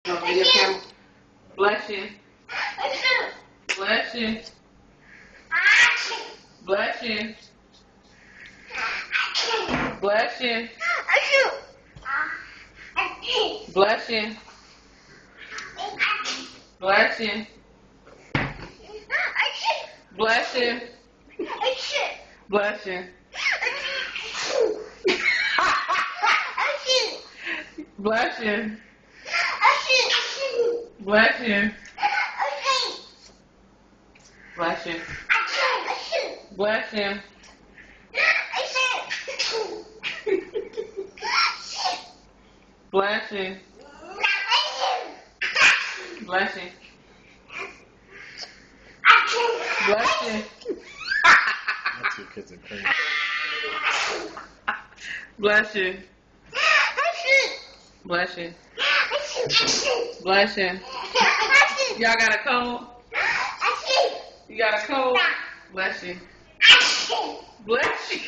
Okay, your camera. Bless you. Bless you. Bless you. Bless you. Bless you. Bless you. Bless you. Bless you. Bless you. Bless you. Bless you. Bless you. Bless you. Bless you. Bless you. My two kids are crazy. Bless you. Bless you. Bless you. Y'all got a cold? You got a cold? Bless you. Bless you.